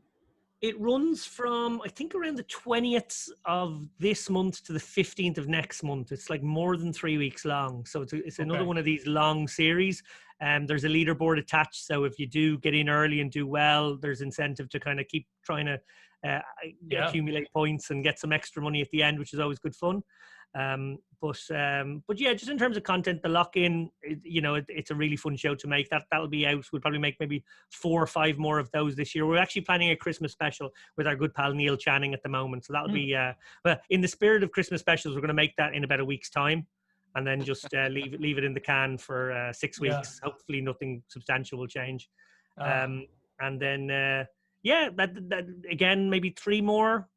It runs from, I think, around the 20th of this month to the 15th of next month. It's like more than 3 weeks long. So it's another one of these long series. There's a leaderboard attached. So if you do get in early and do well, there's incentive to kind of keep trying to accumulate points and get some extra money at the end, which is always good fun. But yeah, just in terms of content, the lock-in, it's a really fun show to make. That'll be out. We'll probably make maybe 4 or 5 more of those this year. We're actually planning a Christmas special with our good pal Neil Channing at the moment. So that'll be, but in the spirit of Christmas specials, we're going to make that in about a week's time, and then just leave it in the can for 6 weeks. Yeah. Hopefully nothing substantial will change. And then, that again, maybe 3 more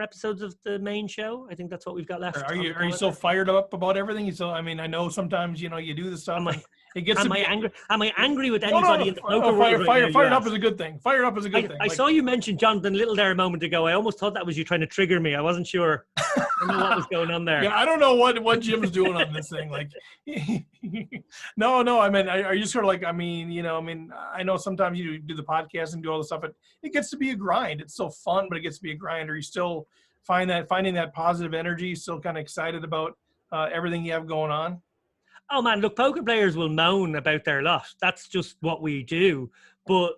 episodes of the main show. I think that's what we've got left. Are you so fired up about everything? So I mean, I know sometimes you do the stuff. Am I angry with anybody in the poker world? Fired up is a good thing. Fired up is a good thing. I saw you mention Jonathan Little there a moment ago. I almost thought that was you trying to trigger me. I wasn't sure. I don't know what was going on there. Yeah, I don't know what Jim's doing on this thing. Like, no. I mean, are you sort of like? I I know sometimes you do the podcast and do all the stuff, but it gets to be a grind. It's so fun, but it gets to be a grind. Are you still finding that positive energy? Still kind of excited about everything you have going on? Oh man, look, poker players will moan about their lot. That's just what we do. But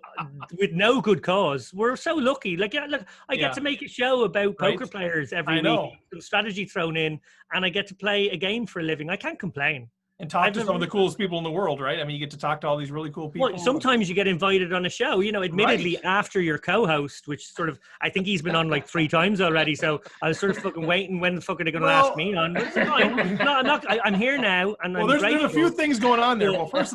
with no good cause, we're so lucky. Like, look, I get to make a show about poker players every week, some strategy thrown in, and I get to play a game for a living. I can't complain. And talk to some of the coolest people in the world, right? I mean, you get to talk to all these really cool people. Well, sometimes you get invited on a show, admittedly after your co-host, which sort of, I think he's been on like 3 times already. So I was sort of fucking waiting, when the fuck are they going to ask me on? But it's fine. No, I'm not. I'm here now. And there's a few things going on there. Well, first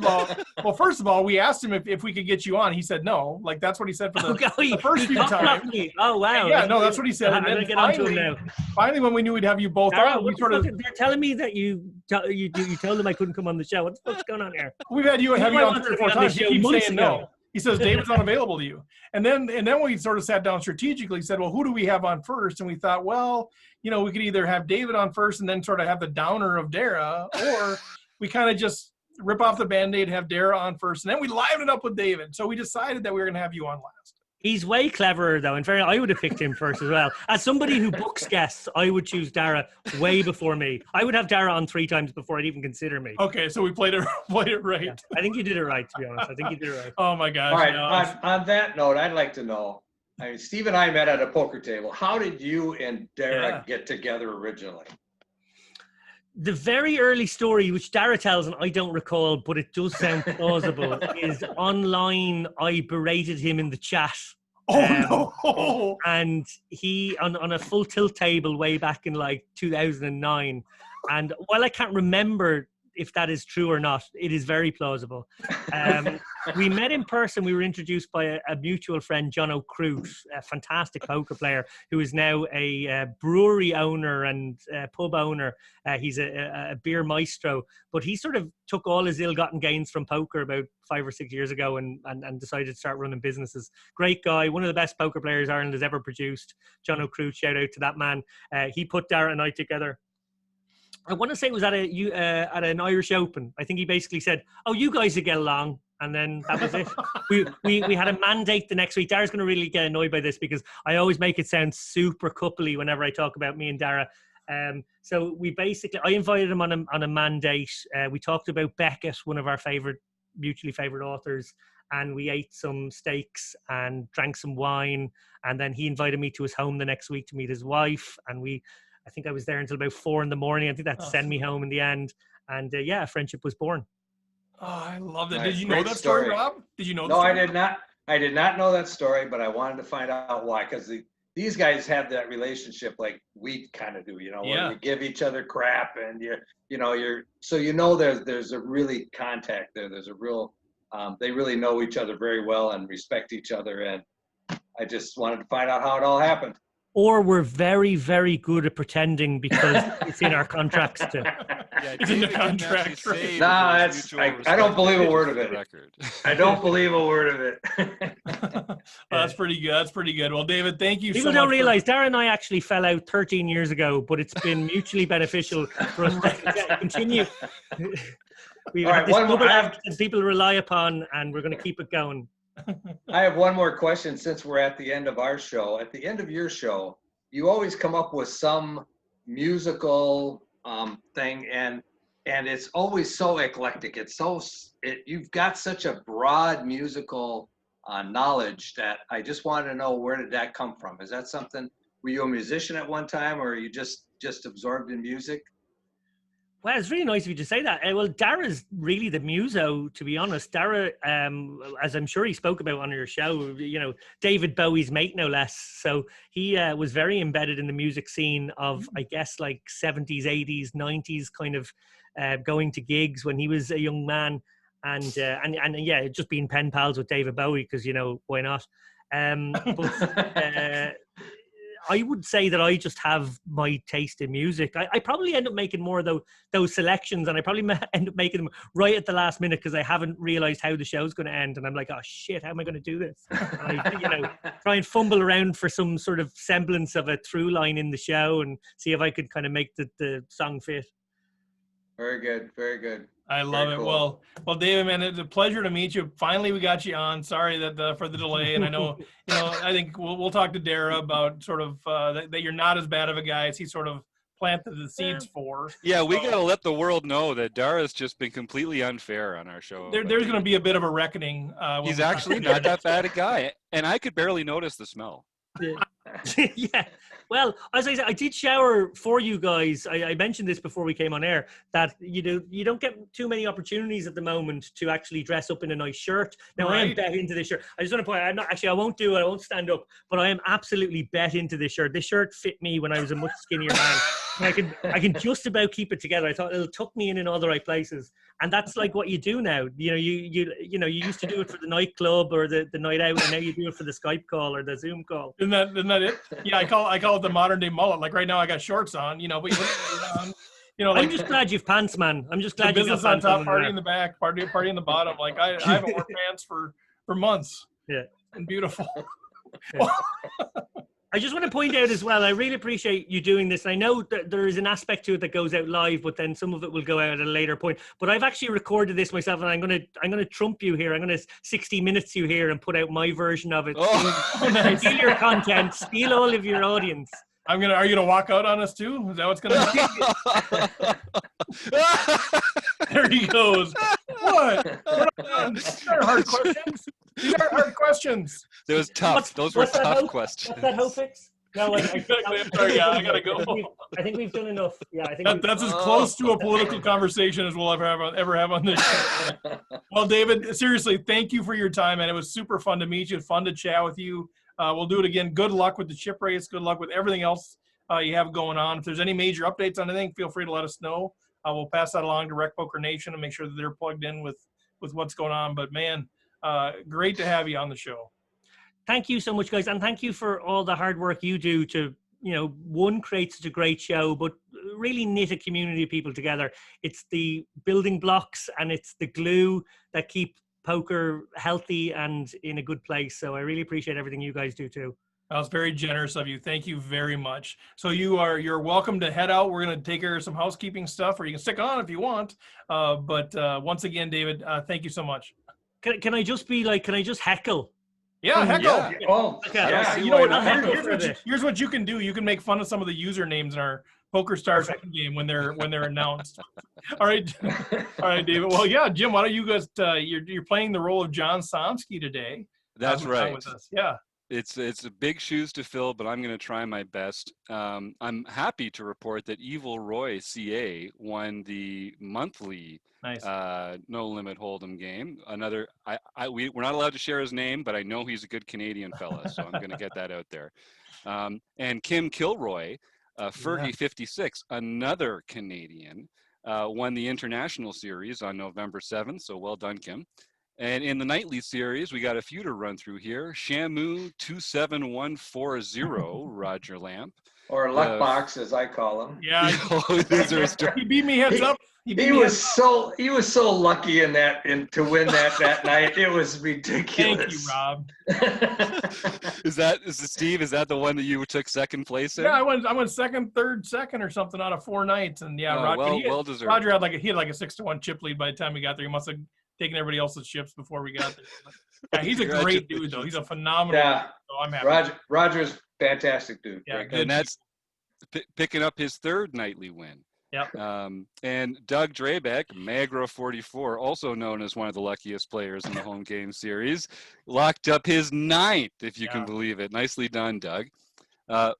of all, we asked him if we could get you on. He said no. Like, that's what he said for the first few times. Oh, wow. Yeah, no, that's what he said. I'm going to get onto him now. Finally, when we knew we'd have you both on, we sort of... They're telling me that you told them I couldn't come on the show. What's going on here? We've had you on 3 or 4 times. He keeps saying no. He says David's unavailable to you. And then we sort of sat down strategically, said, well, who do we have on first? And we thought, well, we could either have David on first and then sort of have the downer of Dara, or we kind of just rip off the Band-Aid, have Dara on first, and then we liven it up with David. So we decided that we were going to have you on last. He's way cleverer, though. In fairness, I would have picked him first as well. As somebody who books guests, I would choose Dara way before me. I would have Dara on 3 times before I'd even consider me. Okay, so we played it right. Yeah, I think you did it right, to be honest. I think you did it right. Oh, my gosh. All right, on that note, I'd like to know, Steve and I met at a poker table. How did you and Dara get together originally? The very early story, which Dara tells, and I don't recall, but it does sound plausible, is online. I berated him in the chat. No! And he, on a full tilt table way back in like 2009. And while I can't remember if that is true or not, it is very plausible. We met in person. We were introduced by a mutual friend, John O'Kearney, a fantastic poker player who is now a brewery owner and pub owner. He's a beer maestro, but he sort of took all his ill-gotten gains from poker about 5 or 6 years ago and decided to start running businesses. Great guy, one of the best poker players Ireland has ever produced. John O'Kearney, shout out to that man. He put Dara and I together. I want to say it was at an Irish Open. I think he basically said, "Oh, you guys would get along," and then that was it. we had a mandate the next week. Dara's going to really get annoyed by this because I always make it sound super coupley whenever I talk about me and Dara. So I invited him on a mandate. We talked about Beckett, one of our mutually favorite authors, and we ate some steaks and drank some wine. And then he invited me to his home the next week to meet his wife, and I think I was there until about 4 a.m. I think that sent me home in the end. And a friendship was born. Oh, I love that. Nice. Did you know that story, Rob? Did you know? No, I did not. I did not know that story, but I wanted to find out why. Because these guys have that relationship like we kind of do, where you give each other crap and there's a really contact there. There's a real, they really know each other very well and respect each other. And I just wanted to find out how it all happened. Or we're very, very good at pretending because it's in our contracts too. Yeah, It's in the contract. Right? No, I don't believe a word of it. I don't believe a word of it. Well, that's pretty good. That's pretty good. Well, David, thank you People so much. don't realize Dara and I actually fell out 13 years ago, but it's been mutually beneficial for us to continue. We have this double act that people rely upon, and we're going to keep it going. I have one more question since we're at the end of our show. At the end of your show, you always come up with some musical thing, and it's always so eclectic. You've got such a broad musical knowledge that I just wanted to know, where did that come from? Is that something? Were you a musician at one time, or are you just absorbed in music? Well, it's really nice of you to say that. Well, Dara's really the muso, to be honest. Dara, as I'm sure he spoke about on your show, David Bowie's mate, no less. So he was very embedded in the music scene of, I guess, like 70s, 80s, 90s, kind of going to gigs when he was a young man. And just being pen pals with David Bowie because, why not? But I would say that I just have my taste in music. I probably end up making more of those selections, and I probably end up making them right at the last minute because I haven't realized how the show's going to end, and I'm like, oh shit, how am I going to do this? And I, try and fumble around for some sort of semblance of a through line in the show and see if I could kind of make the song fit. Very good, very good. I love it. Cool. Well, David, man, it's a pleasure to meet you. Finally, we got you on. Sorry for the delay, and I know, I think we'll talk to Dara about sort of that you're not as bad of a guy as he sort of planted the seeds for. Yeah, we got to let the world know that Dara's just been completely unfair on our show. There's going to be a bit of a reckoning. He's actually not that bad a guy, and I could barely notice the smell. Yeah. Well, as I said, I did shower for you guys. I mentioned this before we came on air, that you don't get too many opportunities at the moment to actually dress up in a nice shirt. Now, right. I am bet into this shirt. I just want to point out, I won't do it. I won't stand up, but I am absolutely bet into this shirt. This shirt fit me when I was a much skinnier man. And I can just about keep it together. I thought it'll tuck me in all the right places. And that's like what you do now. You used to do it for the nightclub or the night out, and now you do it for the Skype call or the Zoom call. Isn't that it? Yeah, I call it the modern day mullet. Like right now, I got shorts on. But you put it on. I'm just glad you've pants, man. I'm just glad you got business on top, party in the back, party in the bottom. Like I haven't worn pants for months. Yeah, and beautiful. Yeah. I just want to point out as well, I really appreciate you doing this. I know that there is an aspect to it that goes out live, but then some of it will go out at a later point. But I've actually recorded this myself, and I'm gonna trump you here. I'm gonna 60 minutes you here and put out my version of it. Nice. Steal your content, steal all of your audience. Are you gonna walk out on us too? Is that what's gonna happen? There he goes. What? These are hard questions. These are hard questions. Those were tough questions. What's that, Hofix? No, I'm sorry. Yeah, I gotta go. I think we've done enough. Yeah, I think that's as close to a political conversation as we'll ever have on this show. Well, David, seriously, thank you for your time, and it was super fun to meet you. Fun to chat with you. We'll do it again. Good luck with the chip race. Good luck with everything else you have going on. If there's any major updates on anything, feel free to let us know. We'll pass that along to Rec Poker Nation and make sure that they're plugged in with what's going on. But man, Great to have you on the show. Thank you so much, guys, and thank you for all the hard work you do to, one, create such a great show, but really knit a community of people together. It's the building blocks and it's the glue that keep poker healthy and in a good place. So I really appreciate everything you guys do too. That was very generous of you. Thank you very much. So you're welcome to head out. We're going to take care of some housekeeping stuff, or you can stick on if you want. But once again, David, thank you so much. Can I just heckle? Yeah, heckle. Yeah. Oh, Okay. yeah. You know what? Heckle Here's what you can do. You can make fun of some of the usernames in our Poker Stars game when they're announced. All right, David. Well, yeah, Jim. Why don't you guys? You're playing the role of John Somsky today. That's right. With us. Yeah. It's a big shoes to fill, but I'm going to try my best. I'm happy to report that Evil Roy CA won the monthly No Limit Hold'em game. We're not allowed to share his name, but I know he's a good Canadian fella, so I'm going to get that out there. And Kim Kilroy, Fergie 56, another Canadian, won the International Series on November 7th. So well done, Kim. And in the nightly series, we got a few to run through here. Shamu 27140, Roger Lamp. Or luck box, as I call him. Yeah. He beat me heads up. He was so lucky in to win that night. It was ridiculous. Thank you, Rob. Is Steve? Is that the one that you took second place in? Yeah, I went second, third, second, or something out of 4 nights, and well deserved. Roger had like a 6-1 chip lead by the time we got there. He must have taken everybody else's chips before we got there. Yeah, he's a great dude, though. He's a phenomenal. Yeah, dude, so I'm happy. Roger's fantastic dude. Yeah, and that's picking up his third nightly win. Yep. And Doug Drabeck, Magra 44, also known as one of the luckiest players in the home game series, locked up his 9th, if you can believe it. Nicely done, Doug.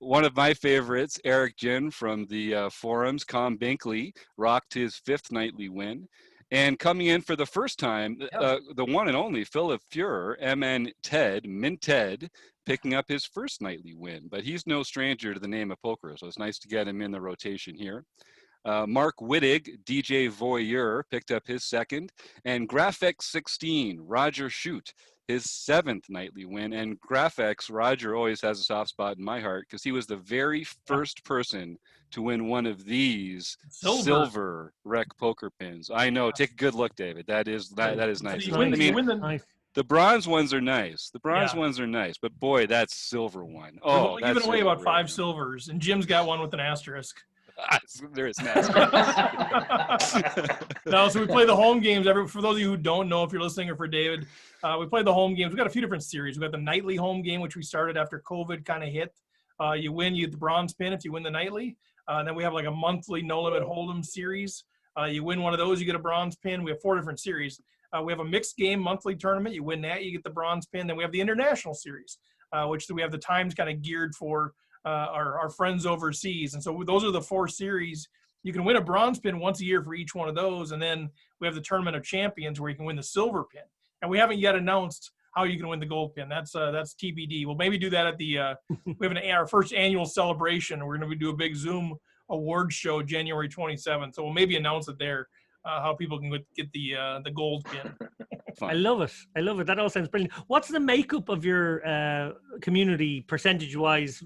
One of my favorites, Eric Jin from the forums, Com Binkley, rocked his 5th nightly win. And coming in for the first time, the one and only Philip Fuhrer, MN Ted, Mint Ted, picking up his 1st nightly win. But he's no stranger to the name of poker, so it's nice to get him in the rotation here. Mark Wittig, DJ Voyeur, picked up his 2nd. And Graphex 16, Roger Shute, his 7th nightly win. And Graphex, Roger always has a soft spot in my heart because he was the very first person to win one of these silver rec poker pins. I know. Take a good look, David. That is nice. The bronze ones are nice. But boy, that silver one. Oh, we're giving away about 5 silvers, and Jim's got one with an asterisk. There is an asterisk. No, so we play the home games. For those of you who don't know, if you're listening, or for David, we play the home games. We've got a few different series. We've got the nightly home game, which we started after COVID kind of hit. You get the bronze pin if you win the nightly. And then we have like a monthly No Limit Hold'em series. You win one of those, you get a bronze pin. We have 4 different series. We have a mixed game monthly tournament. You win that, you get the bronze pin. Then we have the international series, which we have the times kind of geared for our friends overseas. And so those are the 4 series. You can win a bronze pin once a year for each one of those. And then we have the Tournament of Champions where you can win the silver pin. And we haven't yet announced how you can win the gold pin. That's TBD. We'll maybe do that at the we have our first annual celebration. We're going to do a big Zoom awards show January 27th. So we'll maybe announce it there, how people can get the gold pin. I love it. That all sounds brilliant. What's the makeup of your community percentage-wise,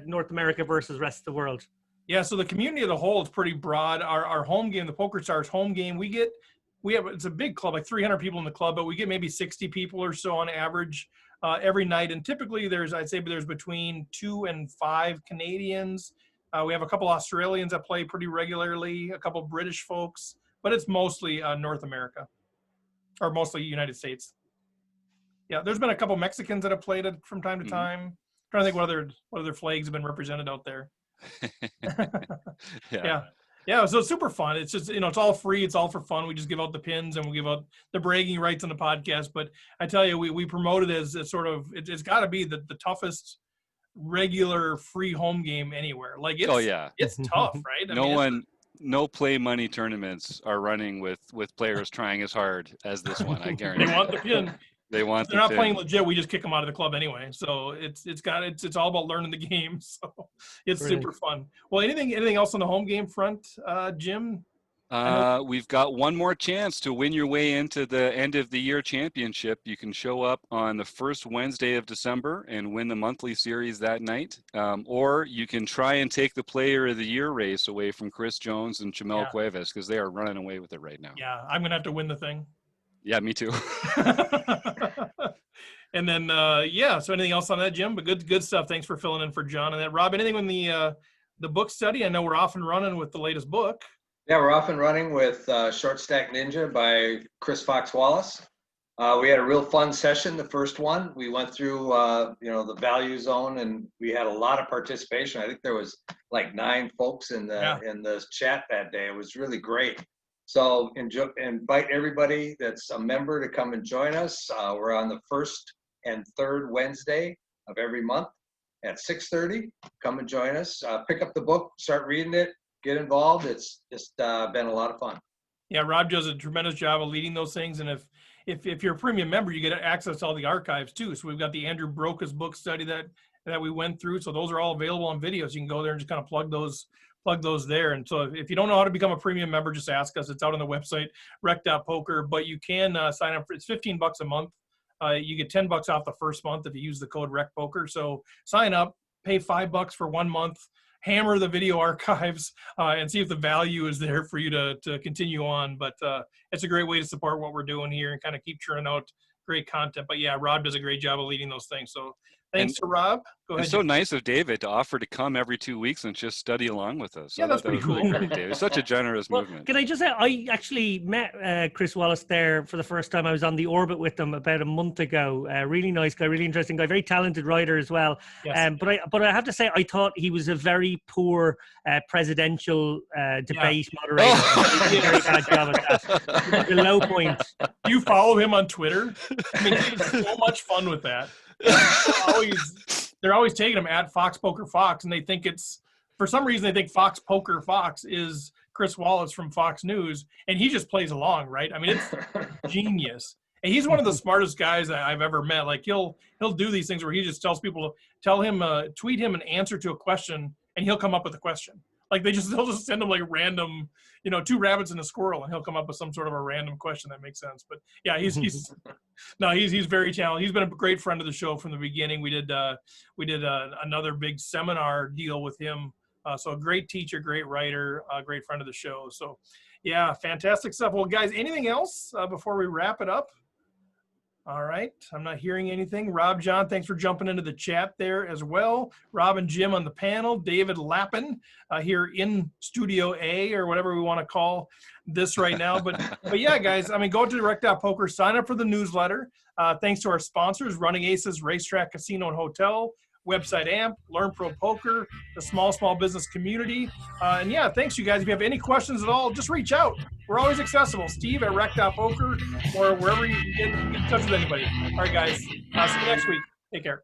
North America versus rest of the world? Yeah, so the community as a whole is pretty broad. Our home game, the Poker Stars home game, it's a big club, like 300 people in the club, but we get maybe 60 people or so on average every night. And typically there's between 2 and 5 Canadians. We have a couple Australians that play pretty regularly, a couple British folks, but it's mostly North America, or mostly United States. Yeah, there's been a couple Mexicans that have played it from time to time. I'm trying to think what other flags have been represented out there. Yeah, so it's super fun. It's just, it's all free. It's all for fun. We just give out the pins and we give out the bragging rights on the podcast. But I tell you, we promote it as a sort of, it's got to be the toughest regular free home game anywhere. Like it's tough, right? No play money tournaments are running with players trying as hard as this one. I guarantee. They want the pin. They're not playing legit. We just kick them out of the club anyway. So it's all about learning the game. So it's super fun. Well, anything else on the home game front, Jim? We've got one more chance to win your way into the end of the year championship. You can show up on the first Wednesday of December and win the monthly series that night. Or you can try and take the player of the year race away from Chris Jones and Jamel Cuevas, because they are running away with it right now. Yeah, I'm going to have to win the thing. Yeah, me too. And then, so anything else on that, Jim? But good stuff. Thanks for filling in for John and that. Rob, anything on the book study? I know we're off and running with the latest book. Yeah, we're off and running with Short Stack Ninja by Chris Fox Wallace. We had a real fun session, the first one. We went through, the value zone, and we had a lot of participation. I think there was like 9 folks in the chat that day. It was really great. So invite everybody that's a member to come and join us. We're on the first and third Wednesday of every month at 6:30. Come and join us. Pick up the book, start reading it. Get involved. It's just been a lot of fun. Yeah, Rob does a tremendous job of leading those things, and if you're a premium member, you get access to all the archives too. So we've got the Andrew Broca's book study that we went through. So those are all available on video. So you can go there and just kind of plug those there. And so if you don't know how to become a premium member, just ask us. It's out on the website rec.poker. But you can sign up for it's $15 a month. You get $10 off the first month if you use the code RecPoker. So sign up, pay $5 for 1 month. Hammer the video archives and see if the value is there for you to continue on. But it's a great way to support what we're doing here and kind of keep churning out great content. But yeah, Rob does a great job of leading those things. So thanks to Rob. Go ahead. It's so nice of David to offer to come every 2 weeks and just study along with us. Yeah, that's pretty cool. Really great, David. Such a generous movement. Can I just say, I actually met Chris Wallace there for the first time. I was on the Orbit with him about a month ago. Really nice guy, really interesting guy, very talented writer as well. Yes. But I have to say, I thought he was a very poor presidential debate moderator. Oh. He did a very bad job at that. The low point. You follow him on Twitter? I mean, he has so much fun with that. They're always taking him at Fox Poker Fox, and they think for some reason they think Fox Poker Fox is Chris Wallace from Fox News, and he just plays along, right? I mean, it's genius. And he's one of the smartest guys I've ever met. Like he'll do these things where he just tells people tweet him an answer to a question, and he'll come up with a question. Like they'll just send him like random, 2 rabbits and a squirrel, and he'll come up with some sort of a random question that makes sense. But yeah, he's very talented. He's been a great friend of the show from the beginning. We did another big seminar deal with him. So a great teacher, great writer, great friend of the show. So yeah, fantastic stuff. Well, guys, anything else before we wrap it up? All right. I'm not hearing anything. Rob, John, thanks for jumping into the chat there as well. Rob and Jim on the panel. David Lappin here in Studio A, or whatever we want to call this right now. But yeah, guys, I mean, go to Direct.Poker, sign up for the newsletter. Thanks to our sponsors, Running Aces, Racetrack, Casino, and Hotel, Website AMP, Learn Pro Poker, the small business community. And yeah, thanks you guys. If you have any questions at all, just reach out. We're always accessible. Steve at rec.poker or wherever you get in touch with anybody. All right, guys. See you next week. Take care.